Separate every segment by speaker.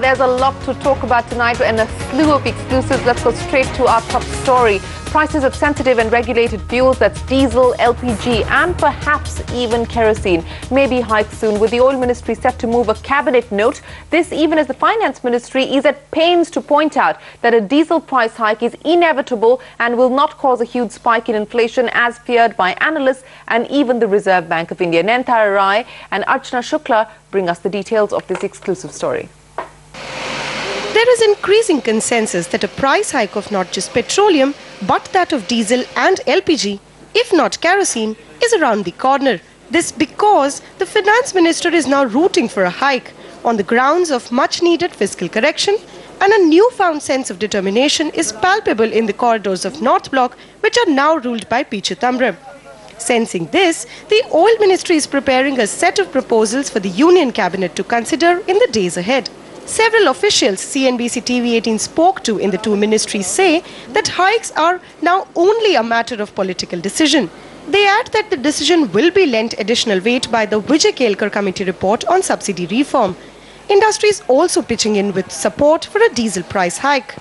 Speaker 1: There's a lot to talk about tonight and a slew of exclusives. Let's go straight to our top story. Prices of sensitive and regulated fuels, that's diesel, LPG and perhaps even kerosene, may be hiked soon, with the oil ministry set to move a cabinet note. This even as the finance ministry is at pains to point out that a diesel price hike is inevitable and will not cause a huge spike in inflation as feared by analysts and even the Reserve Bank of India. Nayantara Rai and Archana Shukla bring us the details of this exclusive story.
Speaker 2: There is increasing consensus that a price hike of not just petroleum, but that of diesel and LPG, if not kerosene, is around the corner. This because the finance minister is now rooting for a hike on the grounds of much-needed fiscal correction, and a newfound sense of determination is palpable in the corridors of North Block, which are now ruled by P. Chidambaram. Sensing this, the oil ministry is preparing a set of proposals for the Union Cabinet to consider in the days ahead. Several officials CNBC TV18 spoke to in the two ministries say that hikes are now only a matter of political decision. They add that the decision will be lent additional weight by the Vijay Kelkar committee report on subsidy reform. Industry is also pitching in with support for a diesel price hike.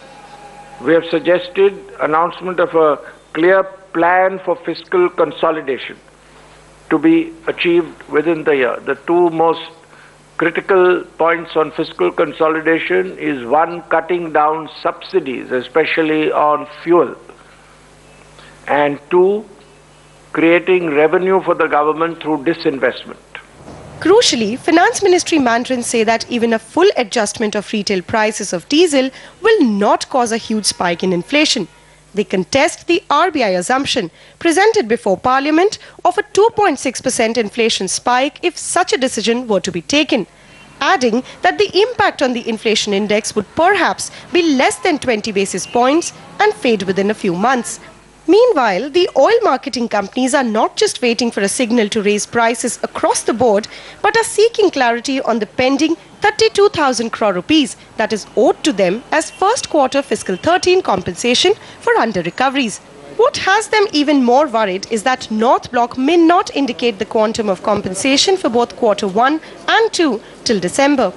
Speaker 3: We have suggested announcement of a clear plan for fiscal consolidation to be achieved within the year. The two most critical points on fiscal consolidation is one, cutting down subsidies, especially on fuel, and two, creating revenue for the government through disinvestment.
Speaker 2: Crucially, Finance Ministry mandarins say that even a full adjustment of retail prices of diesel will not cause a huge spike in inflation. They contest the RBI assumption presented before Parliament of a 2.6% inflation spike if such a decision were to be taken, adding that the impact on the inflation index would perhaps be less than 20 basis points and fade within a few months. Meanwhile, the oil marketing companies are not just waiting for a signal to raise prices across the board, but are seeking clarity on the pending 32,000 crore rupees that is owed to them as first quarter fiscal 13 compensation for under-recoveries. What has them even more worried is that North Block may not indicate the quantum of compensation for both quarter 1 and 2 till December.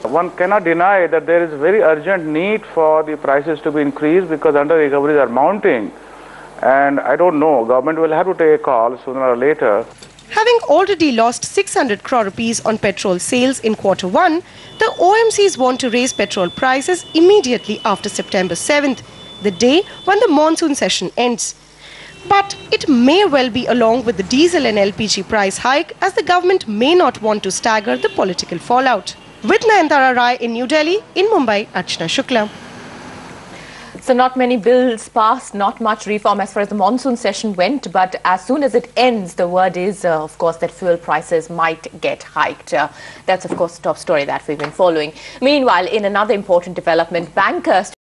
Speaker 4: One cannot deny that there is a very urgent need for the prices to be increased because under-recoveries are mounting. And I don't know, government will have to take a call sooner or later.
Speaker 2: Having already lost 600 crore rupees on petrol sales in quarter 1, the OMCs want to raise petrol prices immediately after September 7th, the day when the monsoon session ends. But it may well be along with the diesel and LPG price hike, as the government may not want to stagger the political fallout. With Nayantara Rai in New Delhi, in Mumbai, Archana Shukla.
Speaker 1: So not many bills passed, not much reform as far as the monsoon session went, but as soon as it ends, the word is, of course, that fuel prices might get hiked. That's, of course, the top story that we've been following. Meanwhile, in another important development, bankers